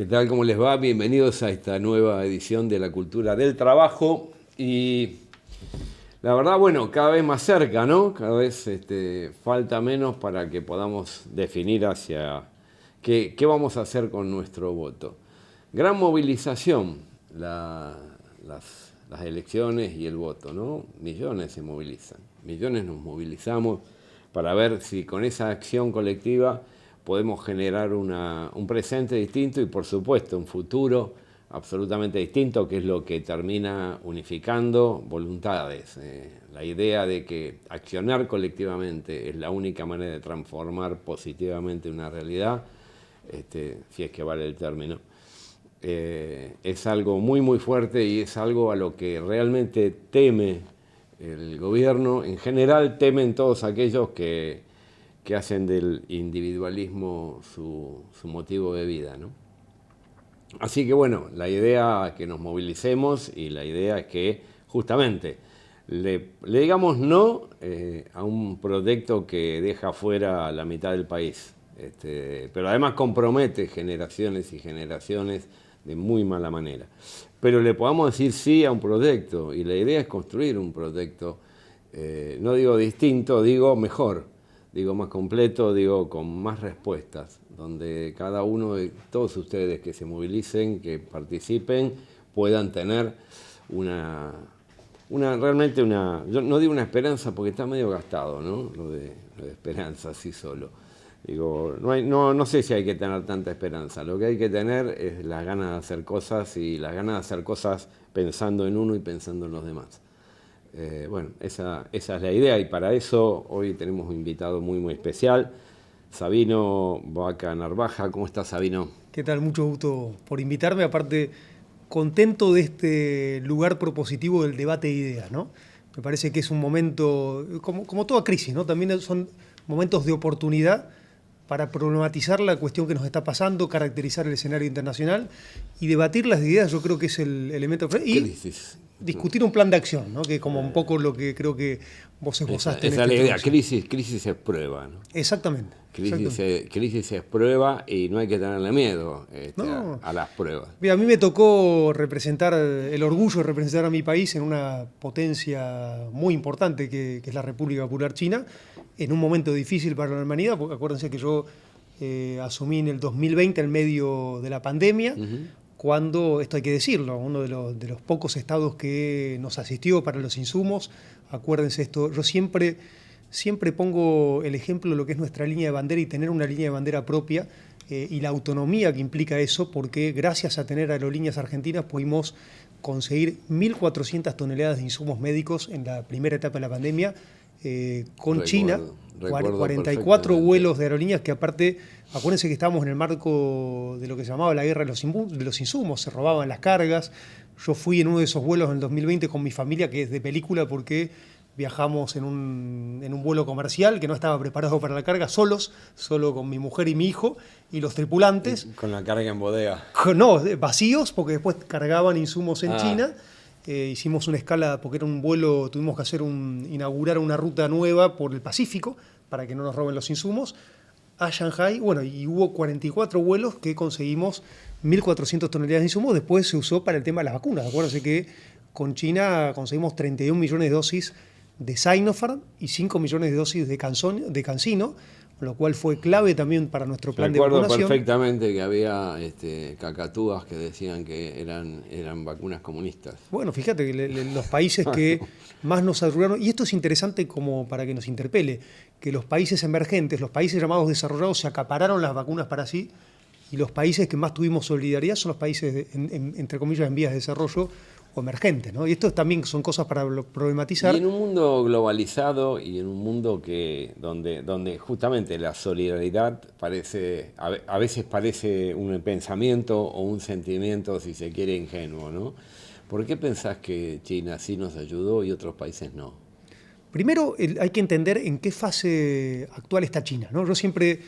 ¿Qué tal? ¿Cómo les va? Bienvenidos a esta nueva edición de La Cultura del Trabajo. Y la verdad, bueno, cada vez más cerca, ¿no? Cada vez falta menos para que podamos definir hacia qué vamos a hacer con nuestro voto. Gran movilización, las elecciones y el voto, ¿no? Millones se movilizan, millones nos movilizamos para ver si con esa acción colectiva podemos generar un presente distinto y, por supuesto, un futuro absolutamente distinto, que es lo que termina unificando voluntades. La idea de que accionar colectivamente es la única manera de transformar positivamente una realidad, si es que vale el término, es algo muy, muy fuerte y es algo a lo que realmente teme el gobierno. En general temen todos aquellos que hacen del individualismo su motivo de vida, ¿no? Así que bueno, la idea es que nos movilicemos y la idea es que justamente le digamos no a un proyecto que deja fuera a la mitad del país, pero además compromete generaciones y generaciones de muy mala manera. Pero le podamos decir sí a un proyecto, y la idea es construir un proyecto, no digo distinto, digo mejor, digo más completo, digo con más respuestas, donde cada uno de todos ustedes que se movilicen, que participen, puedan tener realmente yo no digo una esperanza porque está medio gastado, ¿no? Lo de esperanza así solo. Digo, no sé si hay que tener tanta esperanza, lo que hay que tener es las ganas de hacer cosas y las ganas de hacer cosas pensando en uno y pensando en los demás. Bueno, esa es la idea y para eso hoy tenemos un invitado muy, muy especial, Sabino Boaca Narvaja. ¿Cómo estás, Sabino? ¿Qué tal? Mucho gusto por invitarme. Aparte, contento de este lugar propositivo del debate de ideas, ¿no? Me parece que es un momento, como toda crisis, ¿no? También son momentos de oportunidad para problematizar la cuestión que nos está pasando, caracterizar el escenario internacional y debatir las ideas. Yo creo que es el elemento. Y crisis. Discutir un plan de acción, ¿no? Que es como un poco lo que creo que vos esbozaste en esa es esta la idea. introducción. Crisis es prueba, ¿no? Exactamente. Crisis es prueba y no hay que tenerle miedo No. a las pruebas. Mira, a mí me tocó representar el orgullo de representar a mi país en una potencia muy importante que es la República Popular China, en un momento difícil para la humanidad, porque acuérdense que yo asumí en el 2020 en medio de la pandemia, cuando, esto hay que decirlo, uno de los pocos estados que nos asistió para los insumos. Acuérdense esto, yo siempre pongo el ejemplo de lo que es nuestra línea de bandera y tener una línea de bandera propia y la autonomía que implica eso, porque gracias a tener aerolíneas argentinas pudimos conseguir 1.400 toneladas de insumos médicos en la primera etapa de la pandemia con China. 44 vuelos de aerolíneas que aparte, acuérdense que estábamos en el marco de lo que se llamaba la guerra de los insumos, se robaban las cargas. Yo fui en uno de esos vuelos en el 2020 con mi familia, que es de película porque viajamos en un vuelo comercial que no estaba preparado para la carga, solo con mi mujer y mi hijo y los tripulantes. Con la carga en bodega. No, vacíos, porque después cargaban insumos en China. Hicimos una escala, porque era un vuelo, tuvimos que inaugurar una ruta nueva por el Pacífico para que no nos roben los insumos a Shanghái. Bueno, y hubo 44 vuelos que conseguimos 1.400 toneladas de insumos. Después se usó para el tema de las vacunas. Acuérdense que con China conseguimos 31 millones de dosis de Sinopharm y 5 millones de dosis de CanSino, lo cual fue clave también para nuestro plan de vacunación. Recuerdo perfectamente que había cacatúas que decían que eran vacunas comunistas. Bueno, fíjate que los países que más nos ayudaron, y esto es interesante como para que nos interpele, que los países emergentes, los países llamados desarrollados, se acapararon las vacunas para sí, y los países que más tuvimos solidaridad son los países, entre comillas, en vías de desarrollo o emergentes, ¿no? Y esto también son cosas para problematizar. Y en un mundo globalizado y en un mundo donde justamente la solidaridad a veces parece un pensamiento o un sentimiento, si se quiere, ingenuo, ¿no? ¿Por qué pensás que China sí nos ayudó y otros países no? Primero, hay que entender en qué fase actual está China, ¿no? Yo siempre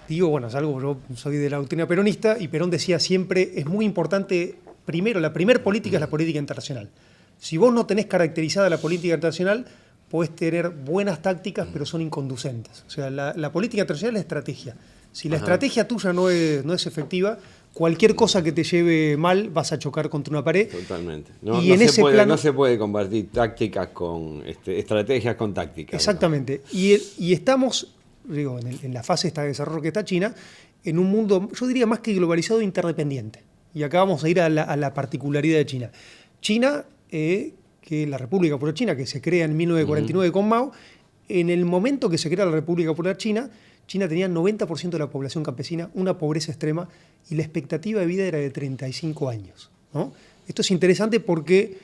digo, bueno, yo soy de la doctrina peronista y Perón decía siempre, es muy importante. Primero, la primera política es la política internacional. Si vos no tenés caracterizada la política internacional, podés tener buenas tácticas, pero son inconducentes. O sea, la política internacional es estrategia. Si la estrategia tuya no es efectiva, cualquier cosa que te lleve mal vas a chocar contra una pared. Totalmente. No se puede combatir tácticas con estrategias con tácticas. Exactamente. Y estamos, digo, en la fase esta de desarrollo que está China, en un mundo, yo diría más que globalizado, interdependiente. Y acá vamos a ir a la particularidad de China. China, que la República Popular China, que se crea en 1949 con Mao, en el momento que se crea la República Popular China, China tenía 90% de la población campesina, una pobreza extrema, y la expectativa de vida era de 35 años, ¿no? Esto es interesante porque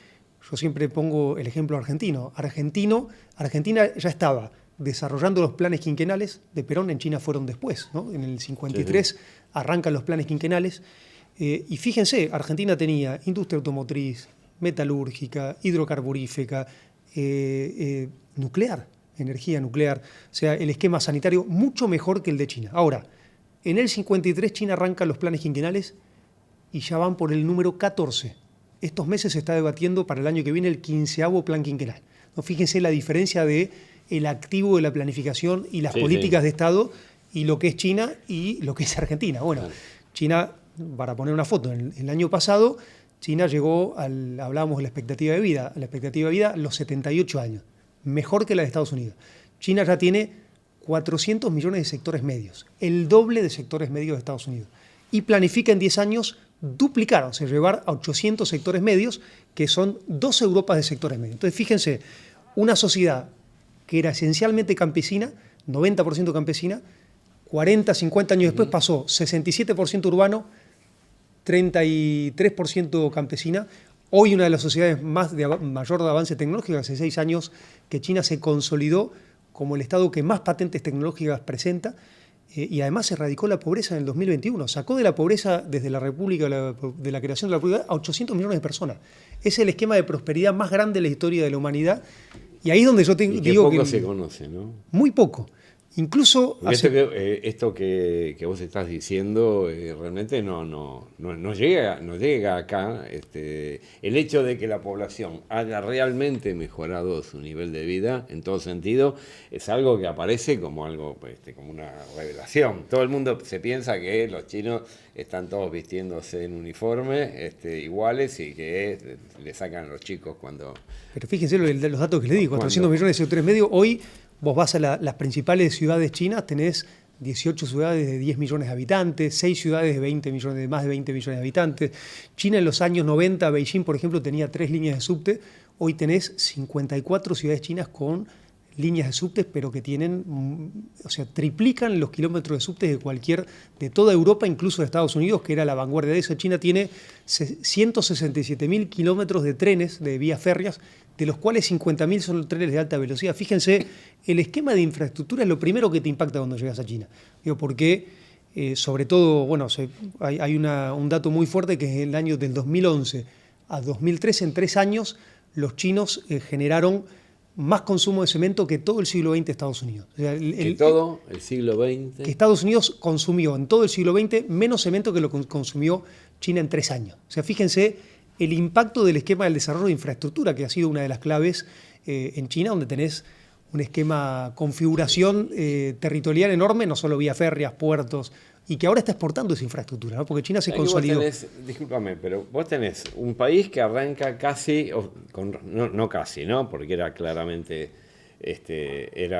yo siempre pongo el ejemplo argentino. Argentina ya estaba desarrollando los planes quinquenales de Perón, en China fueron después, ¿no? En el 53 arrancan los planes quinquenales, y fíjense, Argentina tenía industria automotriz, metalúrgica, hidrocarburífica, nuclear, energía nuclear, o sea, el esquema sanitario mucho mejor que el de China. Ahora, en el 53 China arranca los planes quinquenales y ya van por el número 14. Estos meses se está debatiendo para el año que viene el 15º plan quinquenal. ¿No? Fíjense la diferencia de el activo de la planificación y las políticas de Estado y lo que es China y lo que es Argentina. Bueno, China, para poner una foto, el año pasado China llegó hablábamos de la expectativa de vida, a los 78 años. Mejor que la de Estados Unidos. China ya tiene 400 millones de sectores medios, el doble de sectores medios de Estados Unidos. Y planifica en 10 años duplicar, o sea, llevar a 800 sectores medios, que son 2 Europas de sectores medios. Entonces, fíjense, una sociedad que era esencialmente campesina, 90% campesina, 40, 50 años después pasó 67% urbano, 33% campesina. Hoy una de las sociedades mayor de avance tecnológico, hace 6 años que China se consolidó como el estado que más patentes tecnológicas presenta, y además erradicó la pobreza en el 2021. Sacó de la pobreza desde la República, de la creación de la República, a 800 millones de personas. Es el esquema de prosperidad más grande de la historia de la humanidad, y ahí es donde yo digo que poco se conoce, ¿no? Muy poco. Incluso esto que vos estás diciendo realmente no llega acá. El hecho de que la población haya realmente mejorado su nivel de vida en todo sentido es algo que aparece como algo, como una revelación. Todo el mundo se piensa que los chinos están todos vistiéndose en uniforme iguales y que le sacan a los chicos cuando... Pero fíjense los datos que le di, 400 millones de sectores medios. Hoy vos vas a las principales ciudades chinas, tenés 18 ciudades de 10 millones de habitantes, 6 ciudades de más de 20 millones de habitantes. China en los años 90, Beijing, por ejemplo, tenía 3 líneas de subte. Hoy tenés 54 ciudades chinas con líneas de subtes, pero que tienen, o sea, triplican los kilómetros de subtes de toda Europa, incluso de Estados Unidos, que era la vanguardia de eso. China tiene 167.000 kilómetros de trenes, de vías férreas, de los cuales 50.000 son trenes de alta velocidad. Fíjense, el esquema de infraestructura es lo primero que te impacta cuando llegas a China. Digo, porque, sobre todo, bueno, hay un dato muy fuerte que en el año del 2011 a 2013, en 3 años, los chinos generaron más consumo de cemento que todo el siglo XX de Estados Unidos. O sea, todo el siglo XX. Que Estados Unidos consumió en todo el siglo XX menos cemento que lo consumió China en 3 años. O sea, fíjense el impacto del esquema del desarrollo de infraestructura, que ha sido una de las claves en China, donde tenés un esquema, configuración territorial enorme, no solo vías férreas, puertos, y que ahora está exportando esa infraestructura, ¿no? Porque China se consolidó. Discúlpame, pero vos tenés un país que arranca casi, no casi, ¿no? Porque era claramente,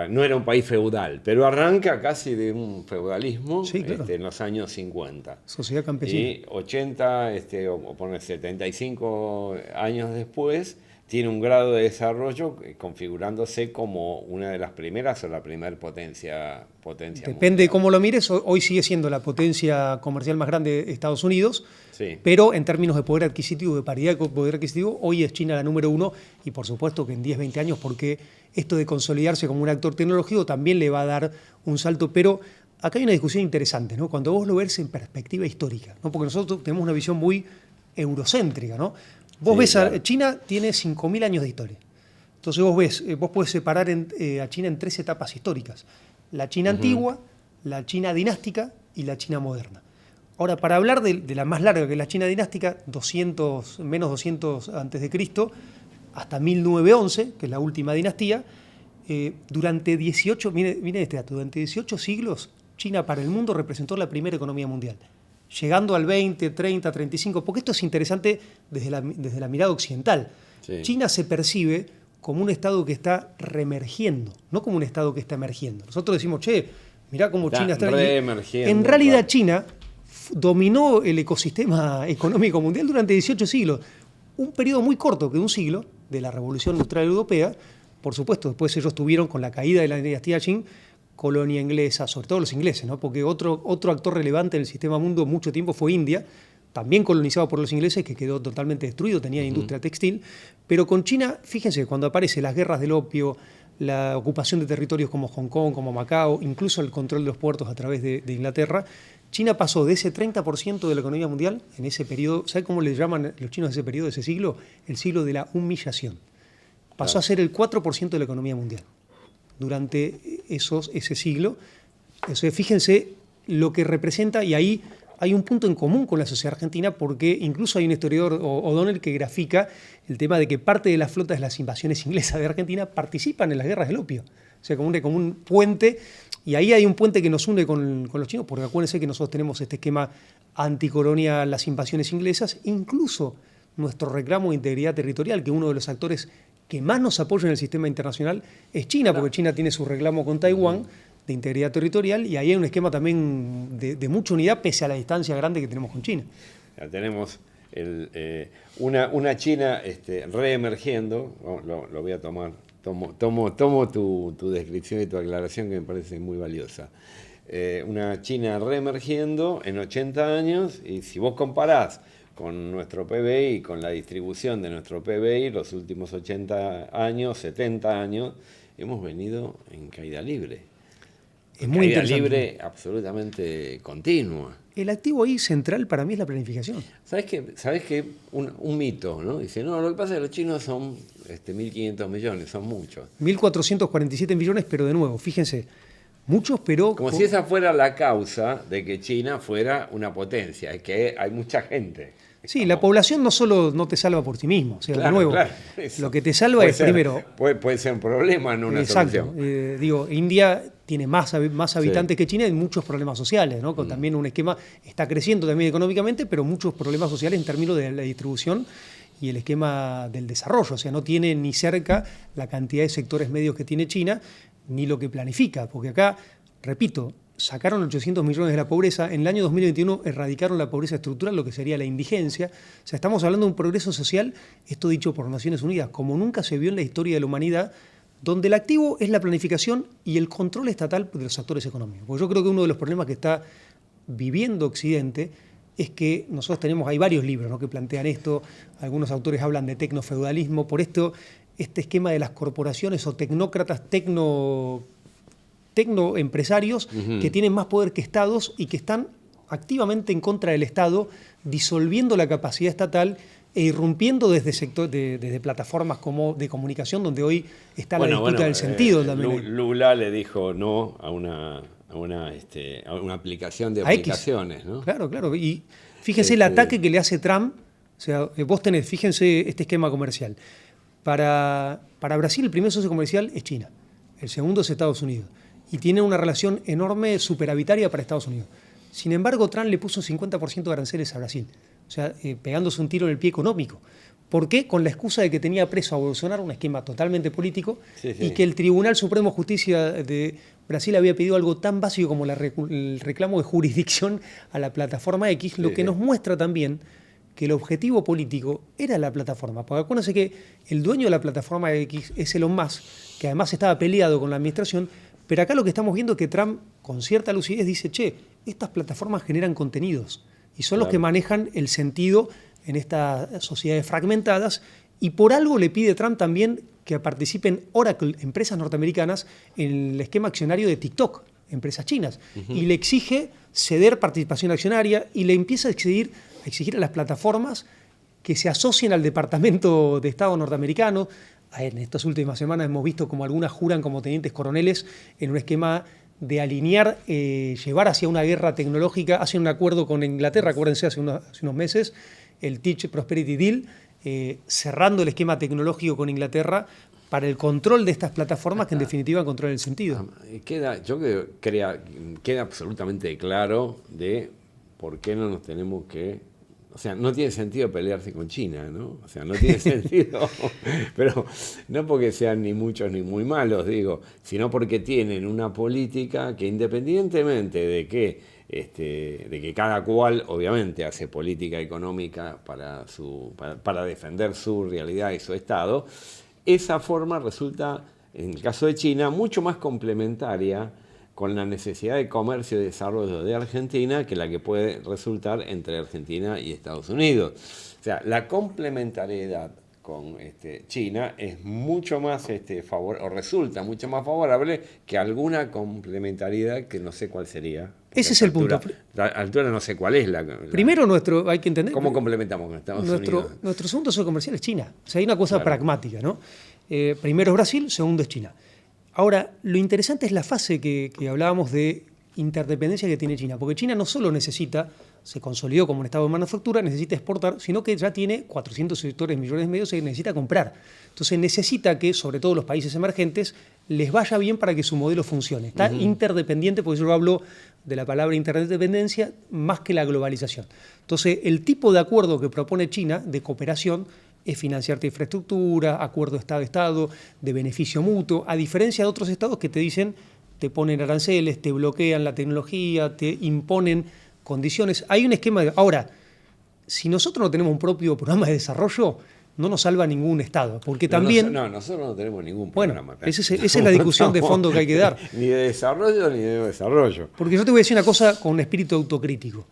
no era un país feudal, pero arranca casi de un feudalismo, sí, claro, en los años 50. Sociedad campesina. Y 80, o poner 75 años después, tiene un grado de desarrollo configurándose como una de las primeras o la primer potencia Depende mundial. de cómo lo mires, hoy sigue siendo la potencia comercial más grande de Estados Unidos, sí, pero en términos de poder adquisitivo, de paridad de poder adquisitivo, hoy es China la número 1, y por supuesto que en 10, 20 años, porque esto de consolidarse como un actor tecnológico también le va a dar un salto, pero acá hay una discusión interesante, ¿no? Cuando vos lo ves en perspectiva histórica, ¿no? Porque nosotros tenemos una visión muy eurocéntrica, ¿no? Vos ves, claro, China tiene 5.000 años de historia. Entonces vos podés separar a China en 3 etapas históricas. La China antigua, la China dinástica y la China moderna. Ahora, para hablar de la más larga, que es la China dinástica, menos 200 a.C., hasta 1911, que es la última dinastía, durante 18 siglos, China para el mundo representó la primera economía mundial, llegando al 20, 30, 35, porque esto es interesante desde la mirada occidental. Sí. China se percibe como un Estado que está reemergiendo, no como un Estado que está emergiendo. Nosotros decimos, che, mirá cómo China está reemergiendo. En realidad China dominó el ecosistema económico mundial durante 18 siglos. Un periodo muy corto, que un siglo, de la Revolución Industrial Europea. Por supuesto, después ellos tuvieron, con la caída de la dinastía Qing, colonia inglesa, sobre todo los ingleses, ¿no? Porque otro actor relevante en el sistema mundo mucho tiempo fue India, también colonizado por los ingleses, que quedó totalmente destruido, tenía industria textil. Pero con China, fíjense, cuando aparecen las guerras del opio, la ocupación de territorios como Hong Kong, como Macao, incluso el control de los puertos a través de Inglaterra, China pasó de ese 30% de la economía mundial en ese periodo. ¿Sabe cómo le llaman los chinos a ese periodo, ese siglo? El siglo de la humillación. Pasó a ser el 4% de la economía mundial durante ese siglo. Entonces, fíjense lo que representa, y ahí hay un punto en común con la sociedad argentina, porque incluso hay un historiador, O'Donnell, que grafica el tema de que parte de las flotas de las invasiones inglesas de Argentina participan en las guerras del opio. O sea, como un puente, y ahí hay un puente que nos une con los chinos, porque acuérdense que nosotros tenemos este esquema anticolonial, las invasiones inglesas, incluso nuestro reclamo de integridad territorial, que uno de los actores que más nos apoya en el sistema internacional es China, porque China tiene su reclamo con Taiwán de integridad territorial, y ahí hay un esquema también de mucha unidad pese a la distancia grande que tenemos con China. Ya tenemos una China reemergiendo, lo voy a tomar, tomo tu descripción y tu aclaración, que me parece muy valiosa. Una China reemergiendo en 80 años, y si vos comparás con nuestro PBI y con la distribución de nuestro PBI, los últimos 80 años, 70 años, hemos venido en caída libre. Es muy caída interesante. Libre absolutamente continua. El activo ahí central para mí es la planificación. ¿Sabes qué? Un mito, ¿no? Dice, no, lo que pasa es que los chinos son 1.500 millones, son muchos. 1.447 millones, pero de nuevo, fíjense, muchos, pero... Como si esa fuera la causa de que China fuera una potencia, es que hay mucha gente. Sí, la población no solo no te salva por sí mismo, o sea, Claro, de nuevo, claro, lo que te salva es primero... Puede ser un problema, no una Exacto. solución. India tiene más habitantes que China y muchos problemas sociales, ¿no? También un esquema, está creciendo también económicamente, pero muchos problemas sociales en términos de la distribución y el esquema del desarrollo. O sea, no tiene ni cerca la cantidad de sectores medios que tiene China, ni lo que planifica, porque acá, repito, sacaron 800 millones de la pobreza, en el año 2021 erradicaron la pobreza estructural, lo que sería la indigencia. O sea, estamos hablando de un progreso social, esto dicho por Naciones Unidas, como nunca se vio en la historia de la humanidad, donde el activo es la planificación y el control estatal de los actores económicos. Porque yo creo que uno de los problemas que está viviendo Occidente es que nosotros hay varios libros, ¿no?, que plantean esto, algunos autores hablan de tecnofeudalismo, por esto este esquema de las corporaciones o tecnócratas, tecnoempresarios que tienen más poder que estados y que están activamente en contra del Estado, disolviendo la capacidad estatal e irrumpiendo desde plataformas como de comunicación, donde hoy está la disputa del sentido también. Lula le dijo no a una aplicación de aplicaciones, ¿no? Claro. Y fíjense el ataque que le hace Trump. O sea, vos tenés, fíjense este esquema comercial. Para Brasil el primer socio comercial es China, el segundo es Estados Unidos, y tiene una relación enorme superavitaria para Estados Unidos. Sin embargo, Trump le puso 50% de aranceles a Brasil, o sea, pegándose un tiro en el pie económico. ¿Por qué? Con la excusa de que tenía preso a Bolsonaro, un esquema totalmente político, y que el Tribunal Supremo de Justicia de Brasil había pedido algo tan básico como el reclamo de jurisdicción a la plataforma X, lo que nos muestra también que el objetivo político era la plataforma. Porque acuérdense que el dueño de la plataforma X es Elon Musk, que además estaba peleado con la administración, pero acá lo que estamos viendo es que Trump, con cierta lucidez, dice, che, estas plataformas generan contenidos y son los que manejan el sentido en estas sociedades fragmentadas, y por algo le pide Trump también que participen Oracle, empresas norteamericanas, en el esquema accionario de TikTok, empresas chinas, y le exige ceder participación accionaria y le empieza a exigir a las plataformas que se asocien al Departamento de Estado norteamericano. En estas últimas semanas hemos visto como algunas juran como tenientes coroneles en un esquema de alinear, llevar hacia una guerra tecnológica. Hacen un acuerdo con Inglaterra, acuérdense, hace unos meses, el Teach Prosperity Deal, cerrando el esquema tecnológico con Inglaterra para el control de estas plataformas que en definitiva controlan el sentido. Queda absolutamente claro de por qué no nos tenemos que... O sea, no tiene sentido pelearse con China, ¿no? O sea, no tiene sentido, pero no porque sean ni muchos ni muy malos, digo, sino porque tienen una política que independientemente de que cada cual obviamente hace política económica para defender su realidad y su Estado, esa forma resulta, en el caso de China, mucho más complementaria con la necesidad de comercio y desarrollo de Argentina que la que puede resultar entre Argentina y Estados Unidos. O sea, la complementariedad con China es mucho más resulta mucho más favorable que alguna complementariedad que no sé cuál sería. Ese es el punto. La altura no sé cuál es Primero, hay que entender... ¿Cómo complementamos con Estados Unidos? Nuestro segundo socio comercial es China. O sea, hay una cosa pragmática, ¿no? Primero es Brasil, segundo es China. Ahora, lo interesante es la fase que hablábamos de interdependencia que tiene China, porque China no solo se consolidó como un estado de manufactura, necesita exportar, sino que ya tiene 400 sectores, millones de medios que necesita comprar. Entonces necesita que, sobre todo los países emergentes, les vaya bien para que su modelo funcione. Está interdependiente, porque yo hablo de la palabra interdependencia más que la globalización. Entonces, el tipo de acuerdo que propone China de cooperación es financiarte infraestructura, acuerdo Estado-Estado, de beneficio mutuo, a diferencia de otros estados que te dicen, te ponen aranceles, te bloquean la tecnología, te imponen condiciones. Hay un esquema de... Ahora, si nosotros no tenemos un propio programa de desarrollo, no nos salva ningún estado, porque también... Nosotros no tenemos ningún programa. Bueno, esa es la discusión de fondo que hay que dar. Ni de desarrollo ni de desarrollo. Porque yo te voy a decir una cosa con un espíritu autocrítico.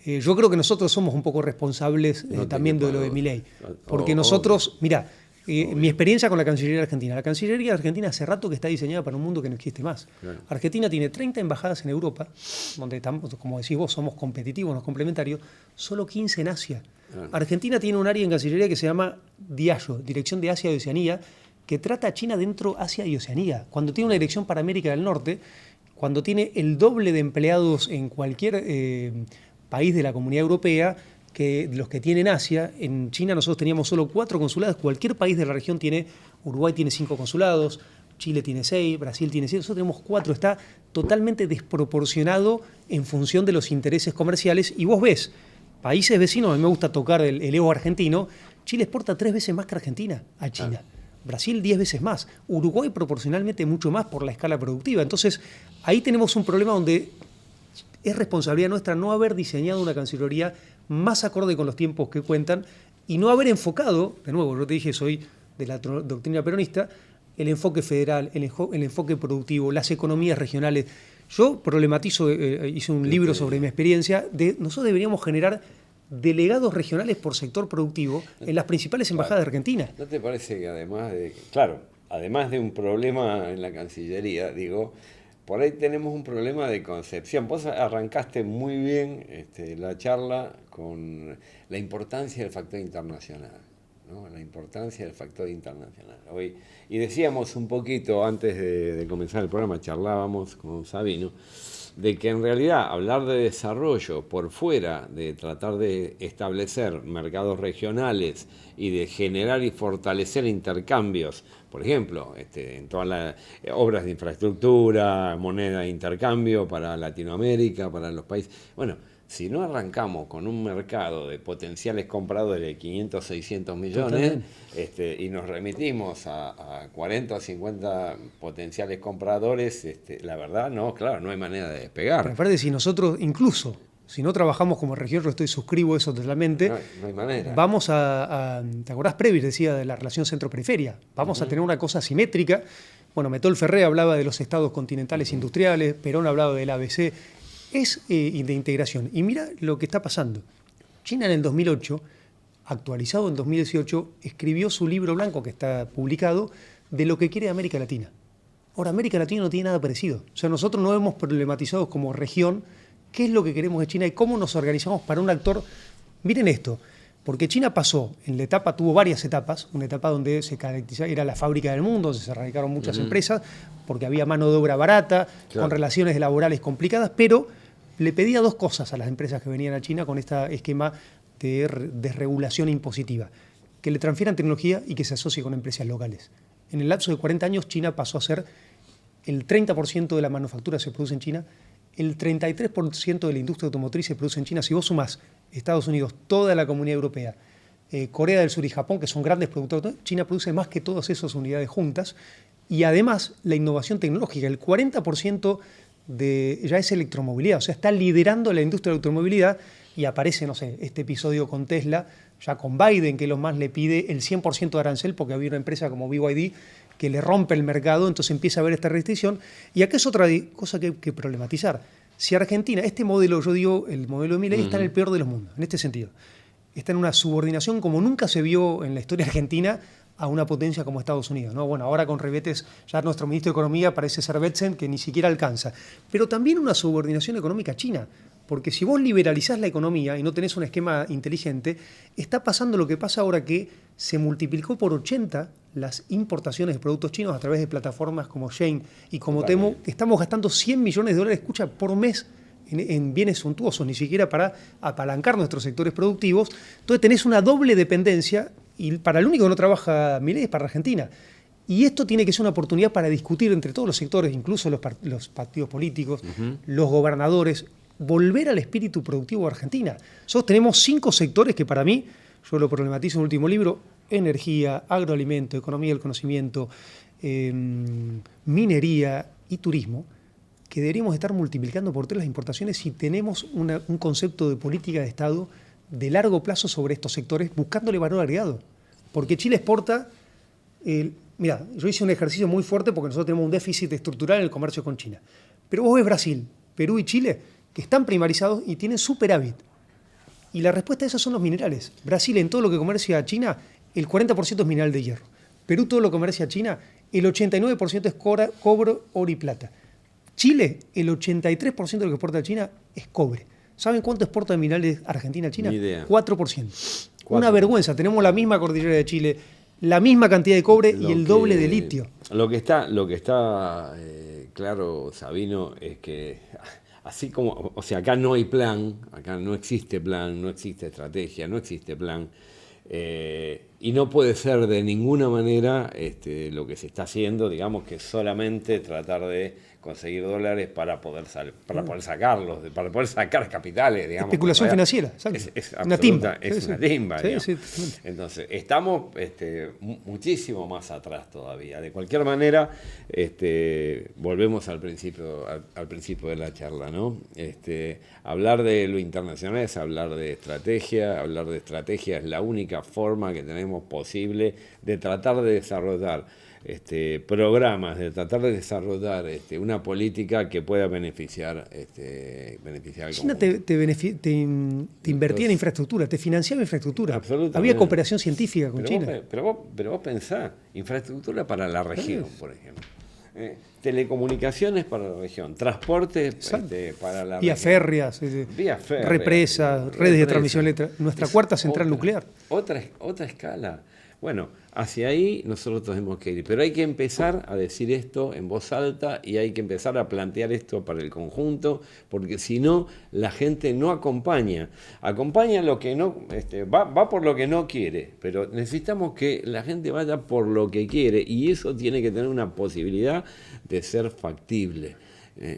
Yo creo que nosotros somos un poco responsables también de lo de Milei. Porque nosotros, mirá, mi experiencia con la Cancillería Argentina. La Cancillería Argentina hace rato que está diseñada para un mundo que no existe más. Claro. Argentina tiene 30 embajadas en Europa, donde estamos, como decís vos, somos competitivos, nos complementarios, solo 15 en Asia. Claro. Argentina tiene un área en Cancillería que se llama DIAYO, Dirección de Asia y Oceanía, que trata a China dentro Asia y Oceanía. Cuando tiene una dirección para América del Norte, cuando tiene el doble de empleados en cualquier país de la Comunidad Europea que los que tienen Asia. En China nosotros teníamos solo 4 consulados, cualquier país de la región tiene, Uruguay tiene 5 consulados, Chile tiene 6, Brasil tiene 6, nosotros tenemos 4, está totalmente desproporcionado en función de los intereses comerciales. Y vos ves, países vecinos, a mí me gusta tocar el ego argentino, Chile exporta 3 veces más que Argentina a China. Brasil 10 veces más, Uruguay proporcionalmente mucho más por la escala productiva. Entonces, ahí tenemos un problema donde es responsabilidad nuestra no haber diseñado una Cancillería más acorde con los tiempos que cuentan y no haber enfocado, de nuevo, yo te dije, soy de la doctrina peronista, el enfoque federal, el enfoque productivo, las economías regionales. Yo problematizo, hice un libro sobre mi experiencia, nosotros deberíamos generar delegados regionales por sector productivo en las principales embajadas de Argentina. ¿No te parece que además de un problema en la Cancillería, digo, por ahí tenemos un problema de concepción? Vos arrancaste muy bien la charla con la importancia del factor internacional, ¿no? La importancia del factor internacional. Hoy, y decíamos un poquito antes de comenzar el programa, charlábamos con Sabino, de que en realidad hablar de desarrollo por fuera de tratar de establecer mercados regionales y de generar y fortalecer intercambios, por ejemplo, en todas las obras de infraestructura, moneda de intercambio para Latinoamérica, para los países. Bueno, si no arrancamos con un mercado de potenciales compradores de 500, 600 millones y nos remitimos a 40 o 50 potenciales compradores, la verdad, no hay manera de despegar. Pero aparte, si nosotros, incluso, si no trabajamos como región, yo suscribo eso totalmente, no hay manera. Vamos ¿te acordás? Previs decía de la relación centro-periferia, vamos a tener una cosa asimétrica. Bueno, Metol Ferré hablaba de los estados continentales industriales, Perón hablaba del ABC, es de integración. Y mira lo que está pasando. China en el 2008, actualizado en 2018, escribió su libro blanco, que está publicado, de lo que quiere América Latina. Ahora, América Latina no tiene nada parecido. O sea, nosotros no hemos problematizado como región qué es lo que queremos de China y cómo nos organizamos para un actor. Miren esto, porque China pasó, tuvo varias etapas, una etapa donde se caracterizaba, era la fábrica del mundo, donde se radicaron muchas empresas, porque había mano de obra barata, con relaciones laborales complicadas, pero le pedía 2 cosas a las empresas que venían a China con este esquema de desregulación impositiva: que le transfieran tecnología y que se asocie con empresas locales. En el lapso de 40 años, China pasó a ser el 30% de la manufactura se produce en China, el 33% de la industria automotriz se produce en China. Si vos sumás Estados Unidos, toda la Comunidad Europea, Corea del Sur y Japón, que son grandes productores, China produce más que todas esas unidades juntas. Y además, la innovación tecnológica, el 40% ya es electromovilidad, o sea, está liderando la industria de la automovilidad y aparece, no sé, este episodio con Tesla, ya con Biden, que Elon Musk le pide el 100% de arancel porque había una empresa como BYD que le rompe el mercado, entonces empieza a haber esta restricción. Y acá es otra cosa que hay que problematizar. Si Argentina, este modelo, yo digo, el modelo de Milei está en el peor de los mundos, en este sentido. Está en una subordinación como nunca se vio en la historia argentina a una potencia como Estados Unidos, ¿no? Bueno, ahora con Revetes ya nuestro ministro de Economía parece ser Betsen, que ni siquiera alcanza. Pero también una subordinación económica a China, porque si vos liberalizás la economía y no tenés un esquema inteligente, está pasando lo que pasa ahora, que se multiplicó por 80 las importaciones de productos chinos a través de plataformas como Shein y como Temu. Estamos gastando 100 millones de dólares, escucha, por mes en bienes suntuosos, ni siquiera para apalancar nuestros sectores productivos. Entonces tenés una doble dependencia, y para el único que no trabaja Milei es para Argentina. Y esto tiene que ser una oportunidad para discutir entre todos los sectores, incluso los partidos políticos, los gobernadores, volver al espíritu productivo de Argentina. Nosotros tenemos 5 sectores que para mí, yo lo problematizo en el último libro: energía, agroalimento, economía del conocimiento, minería y turismo, que deberíamos estar multiplicando por 3 las importaciones si tenemos un concepto de política de Estado de largo plazo sobre estos sectores, buscándole valor agregado. Porque Chile exporta... Mira, yo hice un ejercicio muy fuerte porque nosotros tenemos un déficit estructural en el comercio con China. Pero vos ves Brasil, Perú y Chile, que están primarizados y tienen superávit. Y la respuesta a eso son los minerales. Brasil, en todo lo que comercia a China, el 40% es mineral de hierro. Perú, todo lo que comercia a China, el 89% es cobre, oro y plata. Chile, el 83% de lo que exporta a China es cobre. ¿Saben cuánto exporta de minerales Argentina a China? Ni idea. 4%. Una vergüenza. Tenemos la misma cordillera de Chile, la misma cantidad de cobre y el doble de litio. Lo que está claro, Sabino, es que así como, o sea, acá no hay plan, acá no existe plan, no existe estrategia, no existe plan. Y no puede ser de ninguna manera lo que se está haciendo, digamos, que solamente tratar de conseguir dólares para poder sacarlos, para poder sacar capitales, digamos. Especulación financiera, es una timba. Es una timba, sí. Entonces, estamos muchísimo más atrás todavía. De cualquier manera, volvemos al principio de la charla, ¿no? Hablar de lo internacional es hablar de estrategia es la única forma que tenemos posible de tratar de desarrollar programas, de tratar de desarrollar una política que pueda beneficiar al China conjunto. te invertía en infraestructura, te financiaba infraestructura. Absolutamente. Había cooperación científica con China. Pero vos pensás, infraestructura para la región, por ejemplo. Telecomunicaciones para la región, transporte para la Vía región. Férreas, Represas, represas, redes de transmisión eléctrica. Nuestra cuarta central nuclear. Otra escala. Bueno, hacia ahí nosotros tenemos que ir, pero hay que empezar a decir esto en voz alta y hay que empezar a plantear esto para el conjunto, porque si no, la gente no acompaña lo que no, va por lo que no quiere, pero necesitamos que la gente vaya por lo que quiere y eso tiene que tener una posibilidad de ser factible.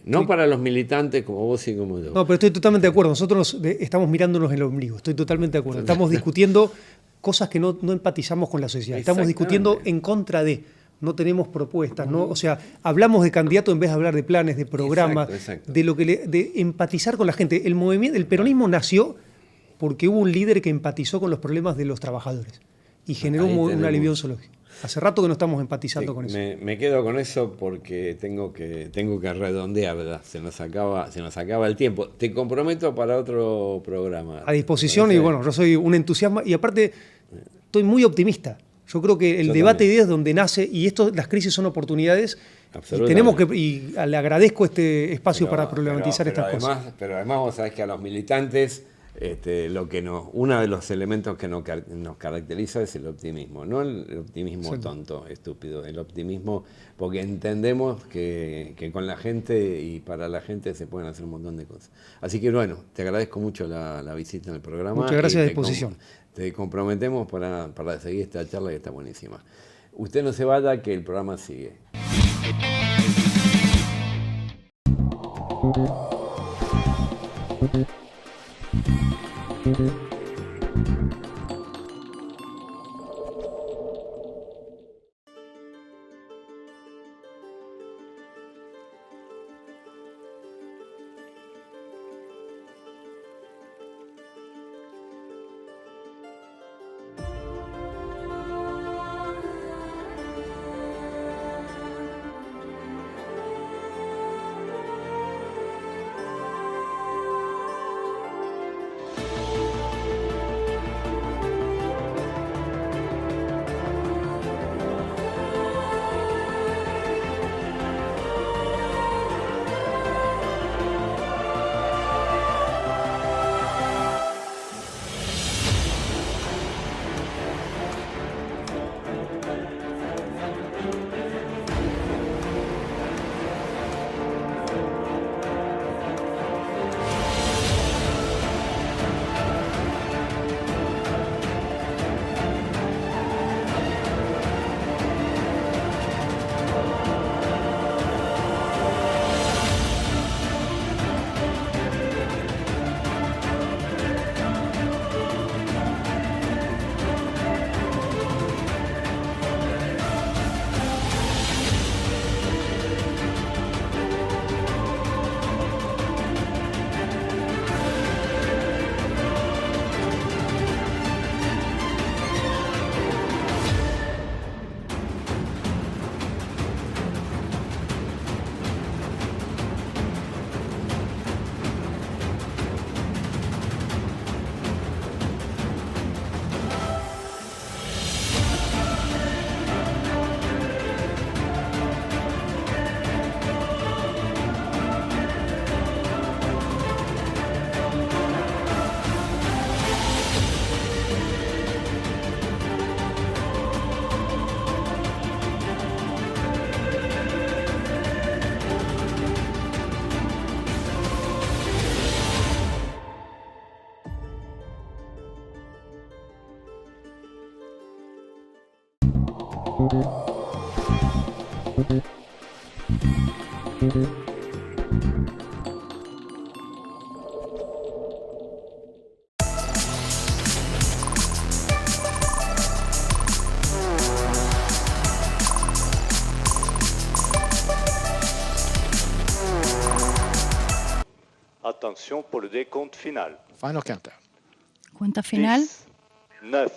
No sí. Para los militantes como vos y como yo. No, pero estoy totalmente de acuerdo. Nosotros estamos mirándonos en el ombligo. Estoy totalmente de acuerdo. Estamos discutiendo cosas que no empatizamos con la sociedad. Estamos discutiendo en contra de. No tenemos propuestas, ¿no? O sea, hablamos de candidatos en vez de hablar de planes, de programas, exacto. De empatizar con la gente. El peronismo nació porque hubo un líder que empatizó con los problemas de los trabajadores y generó un alivio zoológico. Hace rato que no estamos empatizando con eso. Me quedo con eso porque tengo que redondear, ¿verdad? Se nos acaba el tiempo. Te comprometo para otro programa. A disposición y bueno, yo soy un entusiasmo y aparte estoy muy optimista. Yo creo que el debate de ideas es donde nace y las crisis son oportunidades. Y le agradezco este espacio para problematizar estas cosas. Pero además vos sabés que a los militantes uno de los elementos que nos caracteriza es el optimismo, no el optimismo tonto, estúpido, el optimismo porque entendemos que con la gente y para la gente se pueden hacer un montón de cosas. Así que bueno, te agradezco mucho la visita en el programa. Muchas gracias a disposición. Te comprometemos para seguir esta charla que está buenísima. Usted no se vaya, que el programa sigue. Attention pour le décompte final. Final countdown. Cuenta final. 10, 9,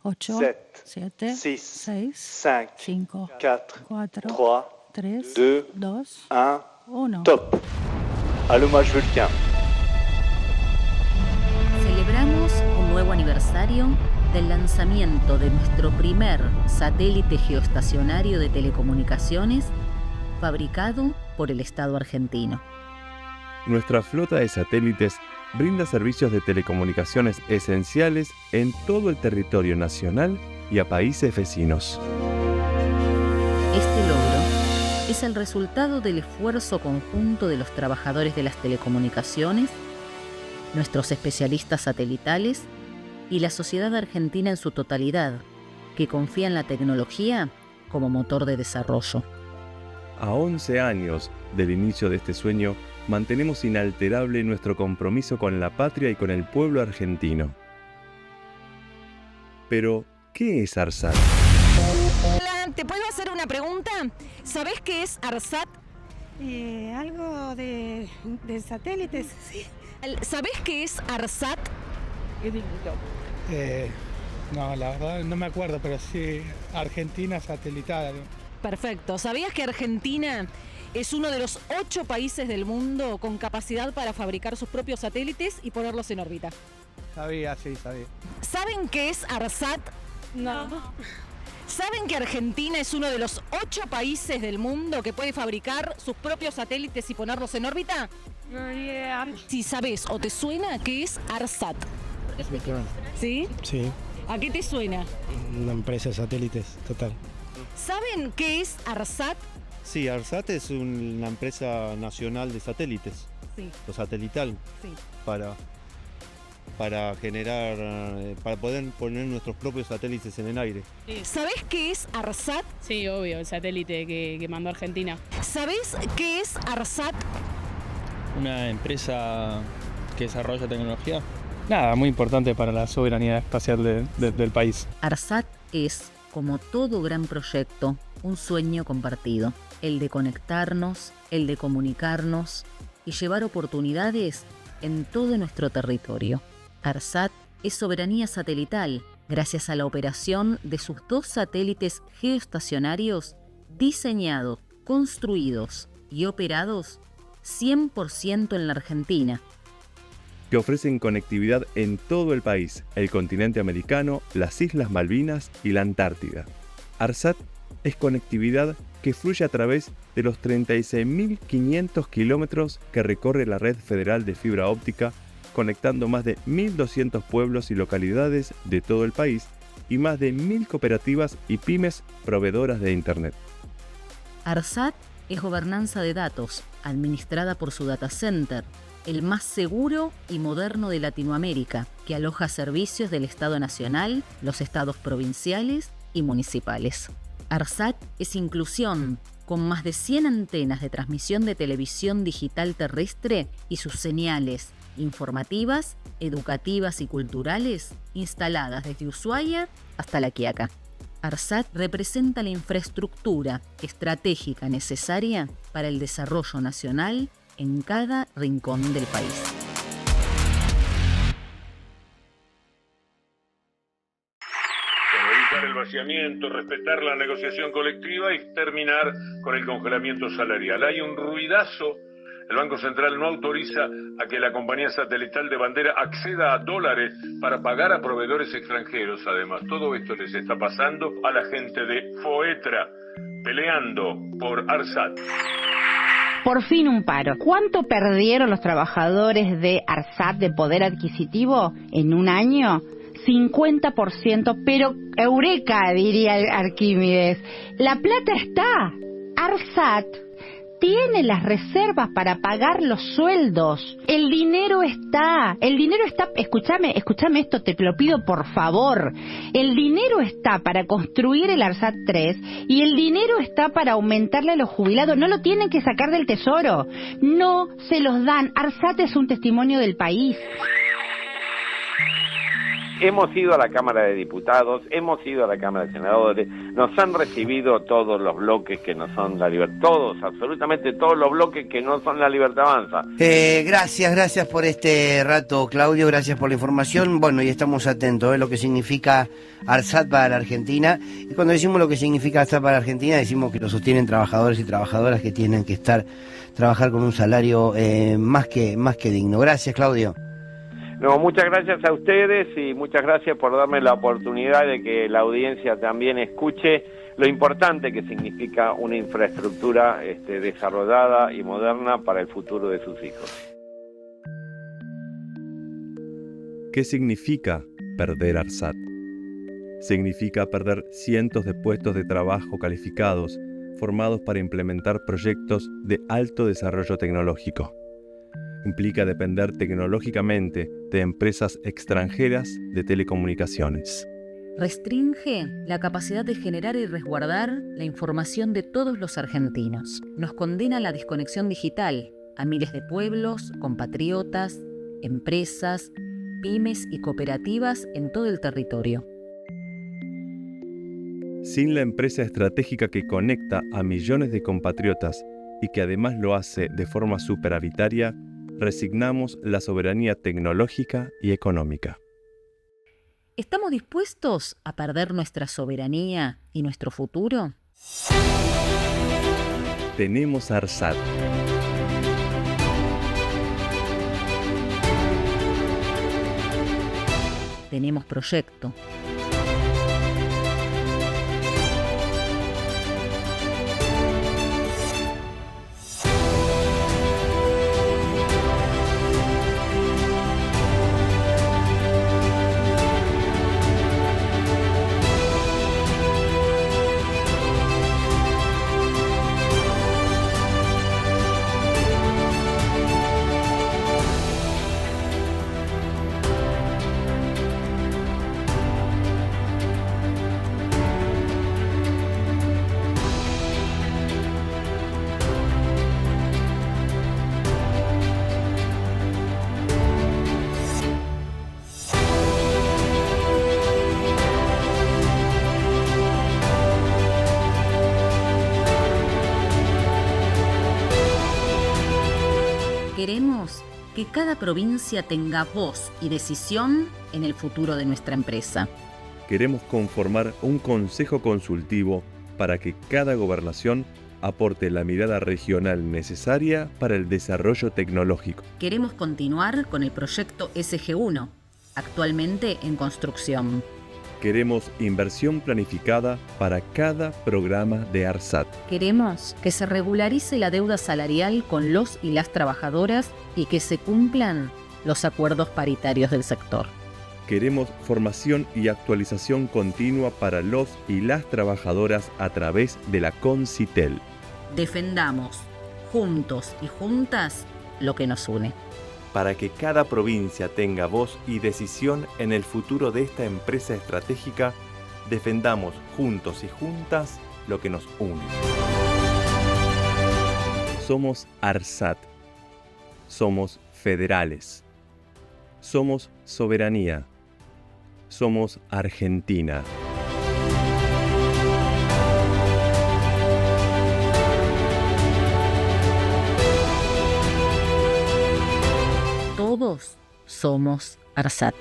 8, 8, 7, 6, 6, 5, 5, 4, 4, 3, 3, 2, 2, 1, 1. top. Allumage Vulcain. Celebramos un nuevo aniversario del lanzamiento de nuestro primer satélite geoestacionario de telecomunicaciones fabricado por el Estado argentino. Nuestra flota de satélites brinda servicios de telecomunicaciones esenciales en todo el territorio nacional y a países vecinos. Este logro es el resultado del esfuerzo conjunto de los trabajadores de las telecomunicaciones, nuestros especialistas satelitales y la sociedad argentina en su totalidad, que confía en la tecnología como motor de desarrollo. A 11 años del inicio de este sueño, mantenemos inalterable nuestro compromiso con la patria y con el pueblo argentino. Pero, ¿qué es ARSAT? Hola, ¿te puedo hacer una pregunta? ¿Sabés qué es ARSAT? Algo de satélites, sí. ¿Sabés qué es ARSAT? No, la verdad no me acuerdo, pero sí, Argentina satelital. Perfecto. ¿Sabías que Argentina es uno de los 8 países del mundo con capacidad para fabricar sus propios satélites y ponerlos en órbita? Sabía, sí, sabía. ¿Saben qué es ARSAT? No. ¿Saben que Argentina es uno de los 8 países del mundo que puede fabricar sus propios satélites y ponerlos en órbita? No, ni idea. Si sabes o te suena, ¿qué es ARSAT? ¿Sí? Sí, ¿A qué te suena? una empresa de satélites, total. ¿Saben qué es ARSAT? Sí, ARSAT es una empresa nacional de satélites, Sí, lo satelital, sí. para para generar, para poder poner nuestros propios satélites en el aire. ¿Sabés qué es ARSAT? Sí, obvio, el satélite que mandó Argentina. ¿Sabés qué es ARSAT? Una empresa que desarrolla tecnología. Nada, muy importante para la soberanía espacial del país. ARSAT es, como todo gran proyecto, un sueño compartido. El de conectarnos, el de comunicarnos y llevar oportunidades en todo nuestro territorio. ARSAT es soberanía satelital gracias a la operación de sus 2 satélites geoestacionarios diseñados, construidos y operados 100% en la Argentina, que ofrecen conectividad en todo el país, el continente americano, las Islas Malvinas y la Antártida. ARSAT es conectividad que fluye a través de los 36.500 kilómetros que recorre la red federal de fibra óptica, conectando más de 1.200 pueblos y localidades de todo el país y más de 1.000 cooperativas y pymes proveedoras de Internet. ARSAT es gobernanza de datos, administrada por su data center, el más seguro y moderno de Latinoamérica, que aloja servicios del Estado Nacional, los estados provinciales y municipales. ARSAT es inclusión, con más de 100 antenas de transmisión de televisión digital terrestre y sus señales informativas, educativas y culturales instaladas desde Ushuaia hasta La Quiaca. ARSAT representa la infraestructura estratégica necesaria para el desarrollo nacional en cada rincón del país. Evitar el vaciamiento, respetar la negociación colectiva y terminar con el congelamiento salarial. Hay un ruidazo. El Banco Central no autoriza a que la compañía satelital de bandera acceda a dólares para pagar a proveedores extranjeros. Además, todo esto les está pasando a la gente de FOETRA, peleando por ARSAT. Por fin un paro. ¿Cuánto perdieron los trabajadores de ARSAT de poder adquisitivo en un año? 50%, pero eureka, diría Arquímedes. La plata está. ARSAT tiene las reservas para pagar los sueldos. El dinero está. Escúchame esto, te lo pido por favor. El dinero está para construir el ARSAT 3 y el dinero está para aumentarle a los jubilados. No lo tienen que sacar del tesoro. No se los dan. ARSAT es un testimonio del país. Hemos ido a la Cámara de Diputados, hemos ido a la Cámara de Senadores, nos han recibido todos los bloques que no son la libertad, todos, absolutamente todos los bloques que no son la Libertad Avanza. Gracias por este rato, Claudio, gracias por la información. Bueno, y estamos atentos a lo que significa ARSAT para la Argentina. Y cuando decimos lo que significa ARSAT para la Argentina, decimos que lo sostienen trabajadores y trabajadoras que tienen que trabajar con un salario más que digno. Gracias, Claudio. No, muchas gracias a ustedes y muchas gracias por darme la oportunidad de que la audiencia también escuche lo importante que significa una infraestructura desarrollada y moderna para el futuro de sus hijos. ¿Qué significa perder ARSAT? Significa perder cientos de puestos de trabajo calificados formados para implementar proyectos de alto desarrollo tecnológico. Implica depender tecnológicamente de empresas extranjeras de telecomunicaciones. Restringe la capacidad de generar y resguardar la información de todos los argentinos. Nos condena a la desconexión digital a miles de pueblos, compatriotas, empresas, pymes y cooperativas en todo el territorio. Sin la empresa estratégica que conecta a millones de compatriotas y que además lo hace de forma superavitaria, resignamos la soberanía tecnológica y económica. ¿Estamos dispuestos a perder nuestra soberanía y nuestro futuro? Tenemos ARSAT. Tenemos proyecto. Queremos que cada provincia tenga voz y decisión en el futuro de nuestra empresa. Queremos conformar un consejo consultivo para que cada gobernación aporte la mirada regional necesaria para el desarrollo tecnológico. Queremos continuar con el proyecto SG1, actualmente en construcción. Queremos inversión planificada para cada programa de ARSAT. Queremos que se regularice la deuda salarial con los y las trabajadoras y que se cumplan los acuerdos paritarios del sector. Queremos formación y actualización continua para los y las trabajadoras a través de la Concitel. Defendamos, juntos y juntas, lo que nos une. Para que cada provincia tenga voz y decisión en el futuro de esta empresa estratégica, defendamos juntos y juntas lo que nos une. Somos ARSAT. Somos federales. Somos soberanía. Somos Argentina. Todos somos ARSAT.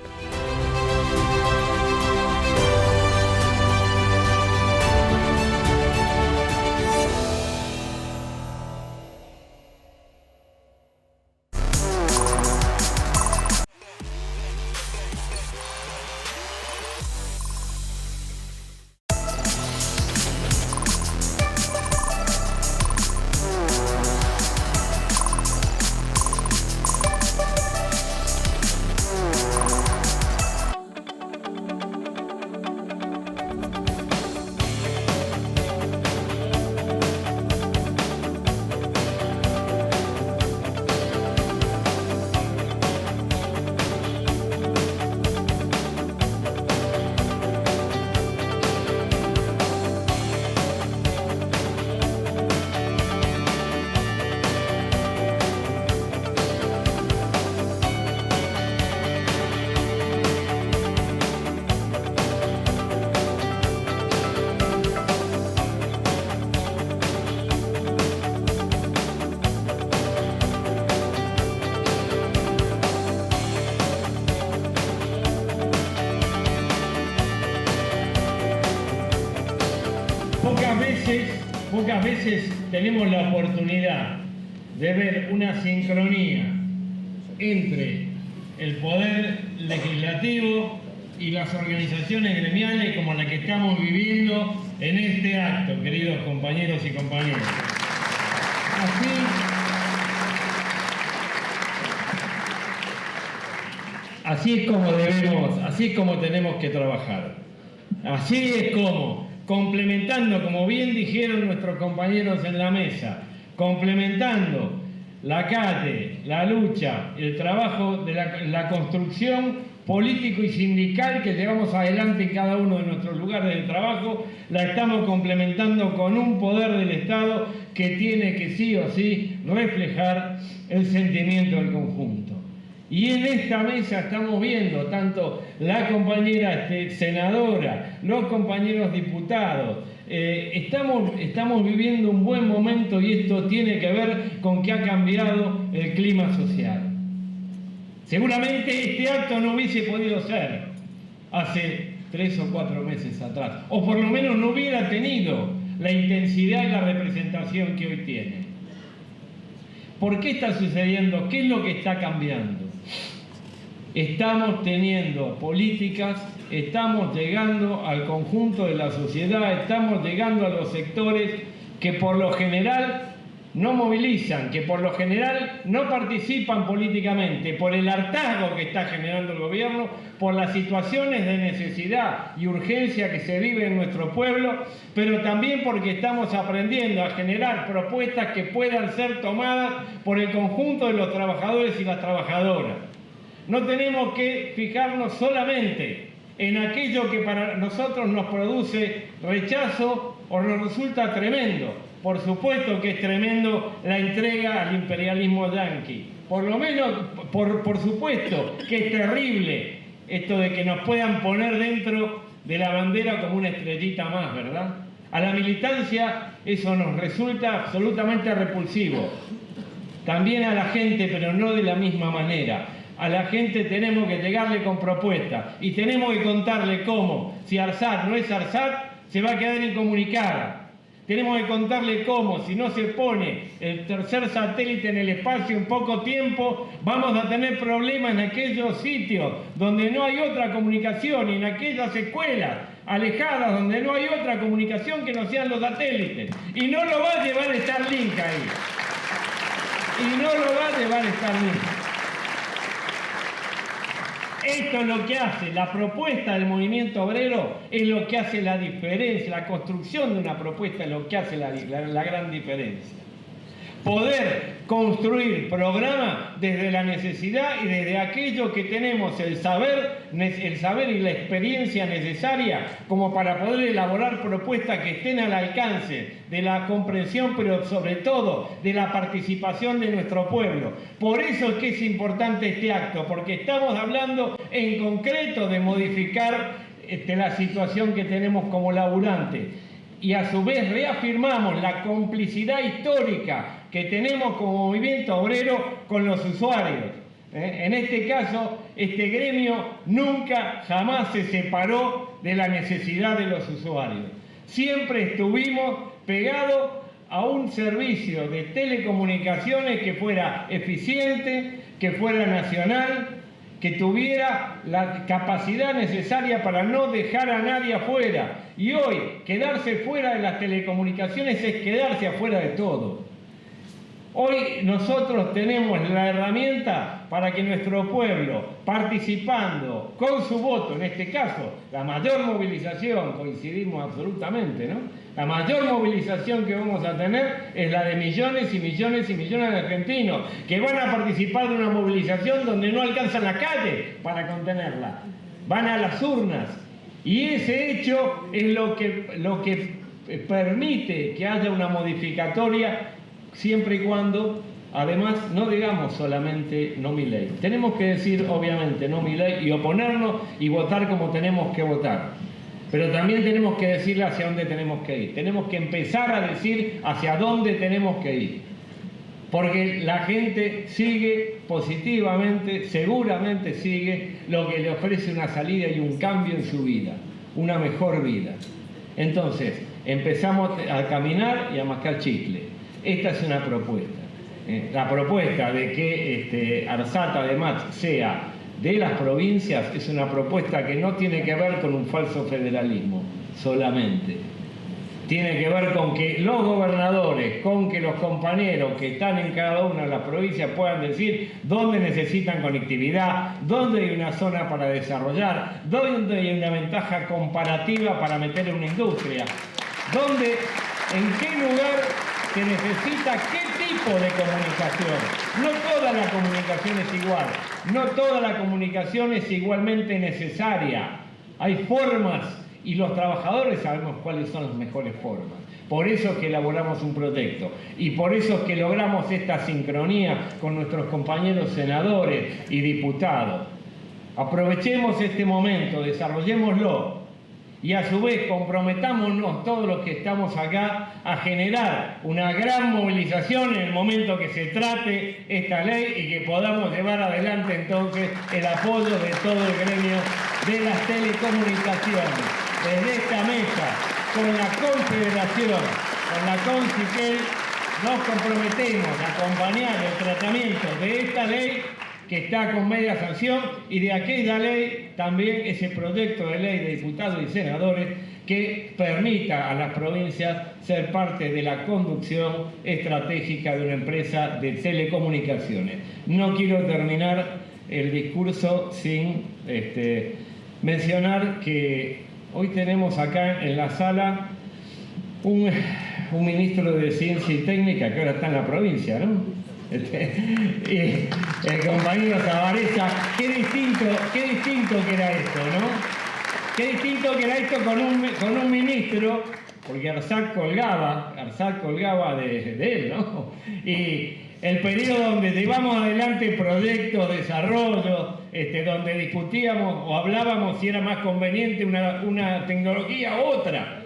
Pocas veces tenemos la oportunidad de ver una sincronía entre el poder legislativo y las organizaciones gremiales como la que estamos viviendo en este acto, queridos compañeros y compañeras. Así es como tenemos que trabajar. Así es como, complementando, como bien dijeron nuestros compañeros en la mesa, complementando la CATE, la lucha, el trabajo de la construcción político y sindical que llevamos adelante en cada uno de nuestros lugares de trabajo, la estamos complementando con un poder del Estado que tiene que sí o sí reflejar el sentimiento del conjunto. Y en esta mesa estamos viendo tanto la compañera senadora, los compañeros diputados, estamos viviendo un buen momento y esto tiene que ver con que ha cambiado el clima social. Seguramente este acto no hubiese podido ser hace 3 o 4 meses atrás, o por lo menos no hubiera tenido la intensidad y la representación que hoy tiene. ¿Por qué está sucediendo? ¿Qué es lo que está cambiando? Estamos teniendo políticas, estamos llegando al conjunto de la sociedad, estamos llegando a los sectores que por lo general no movilizan, que por lo general no participan políticamente, por el hartazgo que está generando el gobierno, por las situaciones de necesidad y urgencia que se vive en nuestro pueblo, pero también porque estamos aprendiendo a generar propuestas que puedan ser tomadas por el conjunto de los trabajadores y las trabajadoras. No tenemos que fijarnos solamente en aquello que para nosotros nos produce rechazo o nos resulta tremendo. Por supuesto que es tremendo la entrega al imperialismo yanqui. Por lo menos, por supuesto que es terrible esto de que nos puedan poner dentro de la bandera como una estrellita más, ¿verdad? A la militancia eso nos resulta absolutamente repulsivo. también a la gente, pero no de la misma manera. A la gente tenemos que llegarle con propuestas y tenemos que contarle cómo, si ARSAT no es ARSAT, se va a quedar incomunicada. Tenemos que contarle cómo, si no se pone el tercer satélite en el espacio en poco tiempo, vamos a tener problemas en aquellos sitios donde no hay otra comunicación y en aquellas escuelas alejadas donde no hay otra comunicación que no sean los satélites. Y no lo va a llevar Starlink ahí. Y no lo va a llevar Starlink. Esto es lo que hace, la propuesta del movimiento obrero es lo que hace la diferencia, la construcción de una propuesta es lo que hace la gran diferencia. Poder construir programas desde la necesidad y desde aquello que tenemos el saber y la experiencia necesaria como para poder elaborar propuestas que estén al alcance de la comprensión, pero sobre todo de la participación de nuestro pueblo. Por eso es que es importante este acto, porque estamos hablando en concreto de modificar la situación que tenemos como laburantes. Y a su vez reafirmamos la complicidad histórica que tenemos como movimiento obrero con los usuarios. En este caso, este gremio nunca, jamás se separó de la necesidad de los usuarios. Siempre estuvimos pegados a un servicio de telecomunicaciones que fuera eficiente, que fuera nacional, que tuviera la capacidad necesaria para no dejar a nadie afuera. Y hoy, quedarse fuera de las telecomunicaciones es quedarse afuera de todo. Hoy nosotros tenemos la herramienta para que nuestro pueblo, participando con su voto, en este caso, la mayor movilización, coincidimos absolutamente, ¿no? La mayor movilización que vamos a tener es la de millones y millones y millones de argentinos que van a participar de una movilización donde no alcanzan la calle para contenerla. Van a las urnas. Y ese hecho es lo que permite que haya una modificatoria siempre y cuando, además, no digamos solamente no mi ley. Tenemos que decir, obviamente, no mi ley y oponernos y votar como tenemos que votar. Pero también tenemos que decirle hacia dónde tenemos que ir. Tenemos que empezar a decir hacia dónde tenemos que ir. Porque la gente sigue positivamente, seguramente sigue lo que le ofrece una salida y un cambio en su vida, una mejor vida. Entonces, empezamos a caminar y a mascar chicle. Esta es una propuesta. La propuesta de que ARSAT además sea de las provincias es una propuesta que no tiene que ver con un falso federalismo solamente. Tiene que ver con que los gobernadores, con que los compañeros que están en cada una de las provincias puedan decir dónde necesitan conectividad, dónde hay una zona para desarrollar, dónde hay una ventaja comparativa para meter en una industria, en qué lugar se necesita qué tipo de comunicación. No toda la comunicación es igual, no toda la comunicación es igualmente necesaria. Hay formas y los trabajadores sabemos cuáles son las mejores formas. Por eso es que elaboramos un proyecto y por eso es que logramos esta sincronía con nuestros compañeros senadores y diputados. Aprovechemos este momento, desarrollémoslo y a su vez comprometámonos todos los que estamos acá a generar una gran movilización en el momento que se trate esta ley y que podamos llevar adelante entonces el apoyo de todo el gremio de las telecomunicaciones. Desde esta mesa, con la Confederación, con la CONCITEL, nos comprometemos a acompañar el tratamiento de esta ley que está con media sanción y de aquella ley también ese proyecto de ley de diputados y senadores que permita a las provincias ser parte de la conducción estratégica de una empresa de telecomunicaciones. No quiero terminar el discurso sin mencionar que hoy tenemos acá en la sala un ministro de Ciencia y Técnica que ahora está en la provincia, ¿no? Y el compañero Zavareza, qué distinto que era esto, ¿no? Qué distinto que era esto con un ministro, porque ARSAT colgaba de él, ¿no? Y el periodo donde llevamos adelante proyectos, desarrollos, donde discutíamos o hablábamos si era más conveniente una tecnología u otra,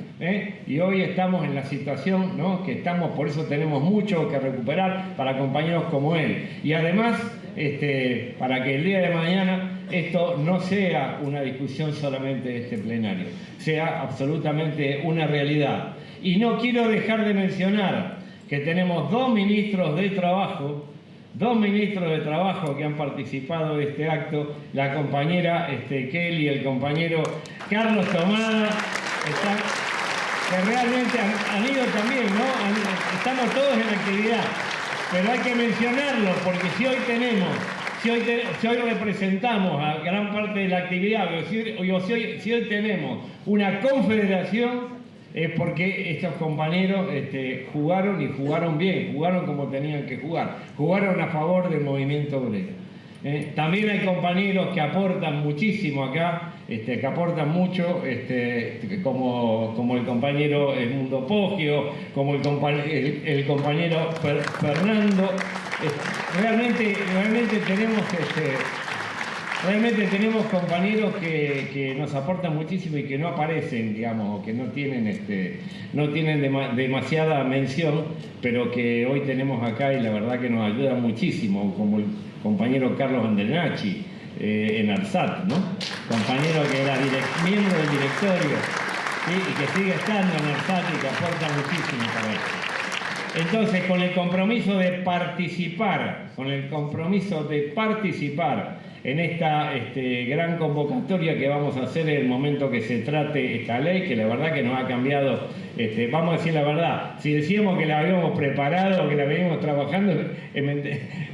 Y hoy estamos en la situación, ¿no?, que estamos, por eso tenemos mucho que recuperar para compañeros como él. Y además, para que el día de mañana esto no sea una discusión solamente de este plenario, sea absolutamente una realidad. Y no quiero dejar de mencionar que tenemos dos ministros de Trabajo que han participado de este acto, la compañera Kelly y el compañero Carlos Tomada, que realmente han ido también, ¿no? Estamos todos en actividad, pero hay que mencionarlo, porque si hoy representamos a gran parte de la actividad, si hoy tenemos una confederación, es porque estos compañeros jugaron y jugaron bien, jugaron como tenían que jugar, jugaron a favor del movimiento obrero. También hay compañeros que aportan muchísimo acá, que aportan mucho, como el compañero Edmundo Poggio, como el compañero Fernando. Realmente tenemos compañeros que nos aportan muchísimo y que no aparecen, digamos, que no tienen demasiada mención, pero que hoy tenemos acá y la verdad que nos ayuda muchísimo, como el compañero Carlos Andenacci en ARSAT, ¿no? Compañero que era miembro del directorio, ¿sí?, y que sigue estando en ARSAT y que aporta muchísimo para esto. Entonces, con el compromiso de participar en esta gran convocatoria que vamos a hacer en el momento que se trate esta ley, que la verdad que nos ha cambiado, vamos a decir la verdad, si decíamos que la habíamos preparado o que la veníamos trabajando,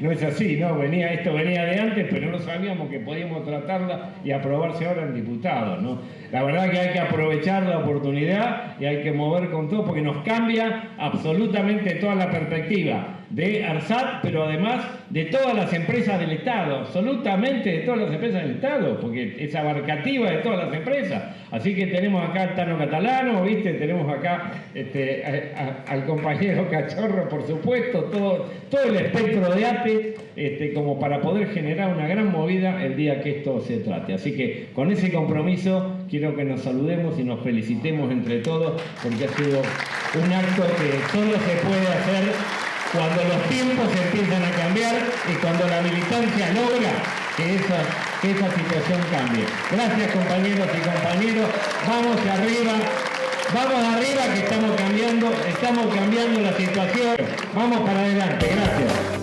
no es así, ¿no? Esto venía de antes, pero no sabíamos que podíamos tratarla y aprobarse ahora en diputados, ¿no? La verdad que hay que aprovechar la oportunidad y hay que mover con todo, porque nos cambia absolutamente toda la perspectiva de ARSAT, pero además de todas las empresas del Estado, absolutamente de todas las empresas del Estado, porque es abarcativa de todas las empresas. Así que tenemos acá al Tano Catalano, ¿viste? Tenemos acá al compañero Cachorro, por supuesto, todo el espectro de ATE, como para poder generar una gran movida el día que esto se trate. Así que con ese compromiso quiero que nos saludemos y nos felicitemos entre todos, porque ha sido un acto que solo se puede hacer cuando los tiempos empiezan a cambiar y cuando la militancia logra que esa situación cambie. Gracias, compañeros y compañeros. Vamos arriba que estamos cambiando la situación. Vamos para adelante. Gracias.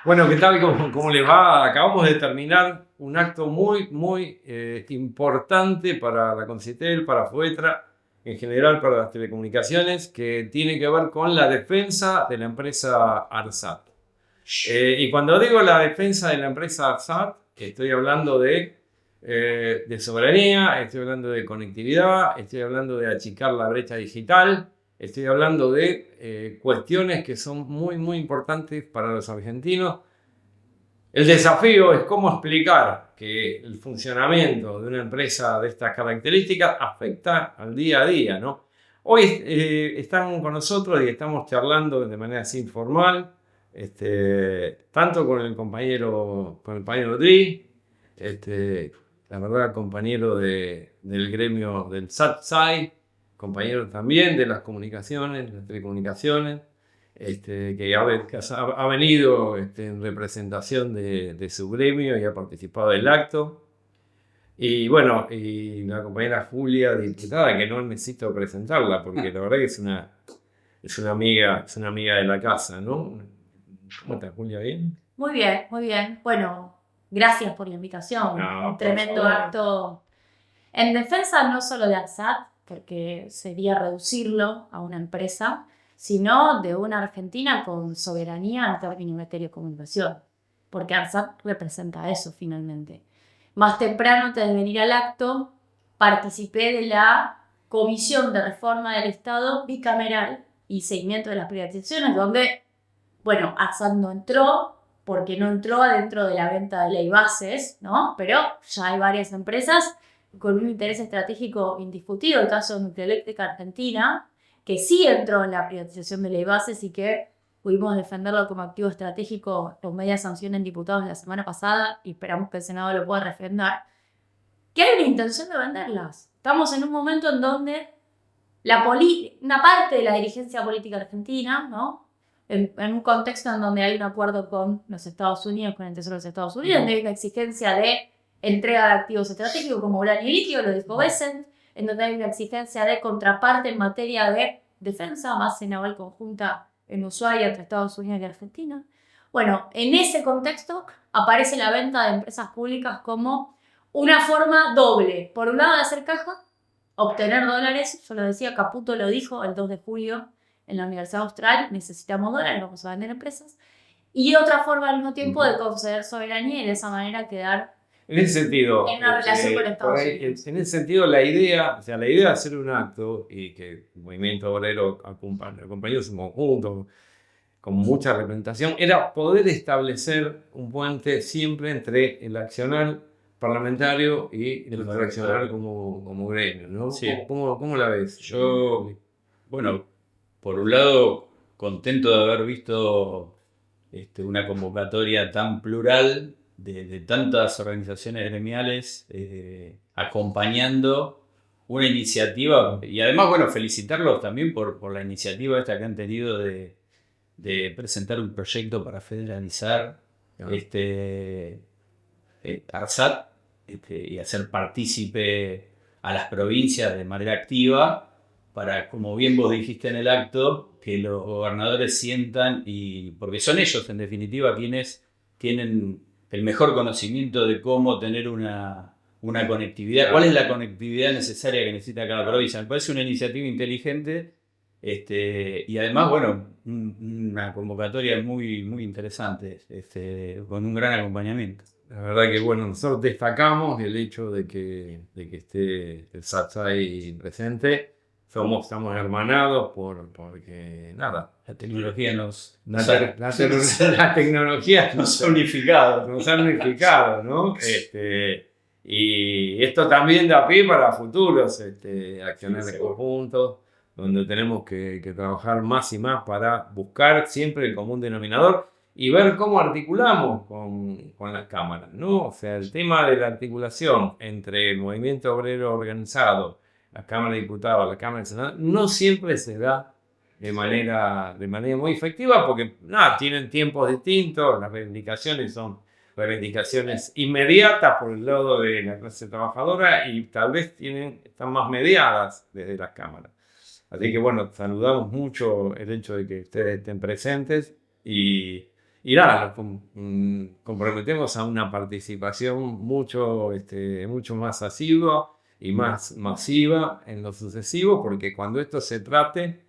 Bueno, ¿qué tal? ¿Cómo les va? Acabamos de terminar un acto muy importante para la Concitel, para FOETRA, en general para las telecomunicaciones, que tiene que ver con la defensa de la empresa ARSAT. Y cuando digo la defensa de la empresa ARSAT, estoy hablando de soberanía, estoy hablando de conectividad, estoy hablando de achicar la brecha digital, estoy hablando de cuestiones que son muy importantes para los argentinos. El desafío es cómo explicar que el funcionamiento de una empresa de estas características afecta al día a día, ¿no? Hoy están con nosotros y estamos charlando de manera así informal, tanto con el compañero Dri, la verdad compañero del gremio del SATSAI, compañero también de las comunicaciones, las telecomunicaciones, que ha venido en representación de su gremio y ha participado del acto. Y bueno, y la compañera Julia, diputada, que no necesito presentarla, porque la verdad que es una amiga de la casa, ¿no? ¿Cómo estás, Julia? ¿Bien? Muy bien, muy bien. Bueno, gracias por la invitación. Un tremendo acto en defensa no solo de ARSAT, porque sería reducirlo a una empresa, sino de una Argentina con soberanía en términos de telecomunicación, porque ARSAT representa eso finalmente. Más temprano, antes de venir al acto, participé de la Comisión de Reforma del Estado bicameral y seguimiento de las privatizaciones, donde, bueno, ARSAT no entró, porque no entró adentro de la venta de ley bases, ¿no? Pero ya hay varias empresas con un interés estratégico indiscutido, el caso de Nuclearélectrica Argentina, que sí entró en la privatización de ley bases y que pudimos defenderlo como activo estratégico con media sanción en diputados la semana pasada y esperamos que el Senado lo pueda refrendar, que hay una intención de venderlas. Estamos en un momento en donde una parte de la dirigencia política argentina, ¿no? En un contexto en donde hay un acuerdo con los Estados Unidos, con el Tesoro de los Estados Unidos, donde hay una exigencia de entrega de activos estratégicos como uranio y litio, lo dijo Bessent, en donde hay una exigencia de contraparte en materia de defensa, base naval conjunta en Ushuaia entre Estados Unidos y Argentina. Bueno, en ese contexto aparece la venta de empresas públicas como una forma doble. Por un lado, de hacer caja, obtener dólares. Yo lo decía, Caputo lo dijo el 2 de julio en la Universidad Austral, necesitamos dólares, vamos a vender empresas. Y otra forma al mismo tiempo de conceder soberanía y de esa manera quedar en ese sentido, en una relación con Estados Unidos. En ese sentido, la idea de hacer un acto y que el movimiento obrero acompañó su conjunto con mucha representación, era poder establecer un puente siempre entre el accionar parlamentario y el accionar como gremio, ¿no? Sí. ¿Cómo la ves? Yo, bueno, por un lado, contento de haber visto una convocatoria tan plural de tantas organizaciones gremiales acompañando una iniciativa, y además, bueno, felicitarlos también por la iniciativa esta que han tenido de presentar un proyecto para federalizar ARSAT y hacer partícipe a las provincias de manera activa para, como bien vos dijiste en el acto, que los gobernadores sientan, porque son ellos en definitiva quienes tienen el mejor conocimiento de cómo tener una conectividad, cuál es la conectividad necesaria que necesita cada provincia. Me parece una iniciativa inteligente y además, bueno, una convocatoria muy, muy interesante, con un gran acompañamiento. La verdad que, bueno, nosotros destacamos el hecho de que esté el SATSAI presente. Estamos hermanados porque, nada, la tecnología la tecnología nos ha unificado. ¿no? Y esto también da pie para futuros acciones conjuntos, donde tenemos que trabajar más y más para buscar siempre el común denominador y ver cómo articulamos con las cámaras, ¿no? O sea, el tema de la articulación entre el movimiento obrero organizado, la Cámara de Diputados, la Cámara de Senado, no siempre se da de manera muy efectiva porque tienen tiempos distintos, las reivindicaciones son reivindicaciones inmediatas por el lado de la clase trabajadora y tal vez están más mediadas desde las cámaras. Así que bueno, saludamos mucho el hecho de que ustedes estén presentes y nada, nos comprometemos a una participación mucho más asidua y más masiva en lo sucesivo, porque cuando esto se trate,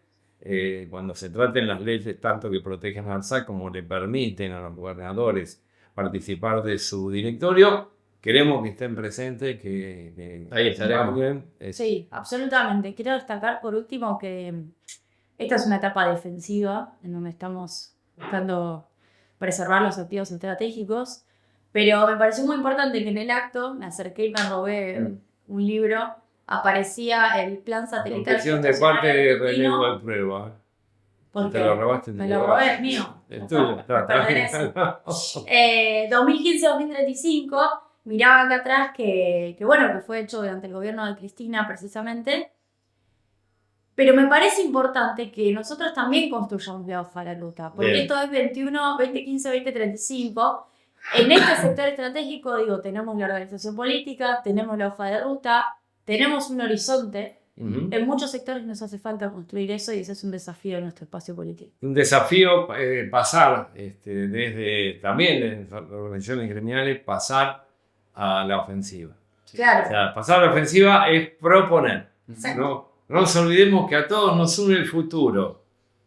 cuando se traten las leyes tanto que protegen al ARSAT como le permiten a los gobernadores participar de su directorio, queremos que estén presentes, que ahí estaremos. Sí, absolutamente. Quiero destacar por último que esta es una etapa defensiva en donde estamos buscando preservar los activos estratégicos, pero me pareció muy importante que en el acto me acerqué y me robé un libro, aparecía el plan satelital. Confesión de parte de René Prueba. ¿Por Te qué? lo robaste. Me lo robé, es mío. Es tuyo. Me pertenece. 2015-2035, miraba acá atrás que fue hecho durante el gobierno de Cristina precisamente, pero me parece importante que nosotros también construyamos la hoja de la ruta, porque Bien. esto es 2015-2035. En este sector estratégico, tenemos la organización política, tenemos la hoja de ruta, tenemos un horizonte. En muchos sectores nos hace falta construir eso y ese es un desafío en nuestro espacio político. Un desafío pasar, desde las organizaciones gremiales, pasar a la ofensiva. Claro. O sea, pasar a la ofensiva es proponer. No nos olvidemos que a todos nos une el futuro.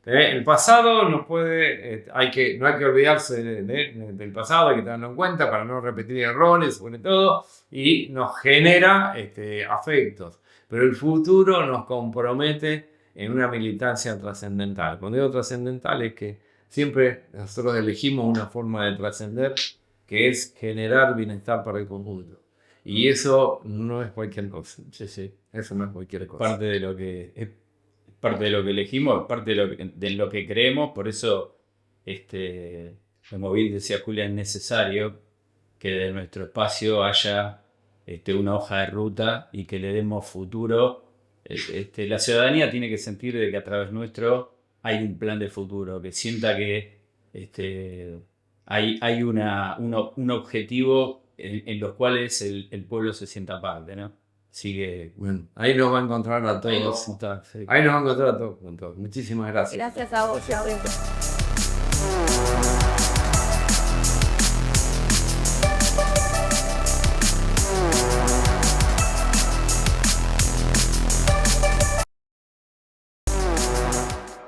El pasado nos puede, no hay que olvidarse del pasado, hay que tenerlo en cuenta para no repetir errores, sobre todo, y nos genera afectos. Pero el futuro nos compromete en una militancia trascendental. Cuando digo trascendental es que siempre nosotros elegimos una forma de trascender que es generar bienestar para el conjunto. Y eso no es cualquier cosa. Sí. Eso no es cualquier cosa. Parte de lo que elegimos, parte de lo que creemos, por eso como bien decía Julia, es necesario que de nuestro espacio haya una hoja de ruta y que le demos futuro. La ciudadanía tiene que sentir de que a través nuestro hay un plan de futuro, que sienta que hay un objetivo en los cuales el pueblo se sienta parte, ¿no? Así que, bueno, ahí nos va a encontrar a todos. Ahí nos va a encontrar a todos juntos. Muchísimas gracias. Gracias a vos, Claudio.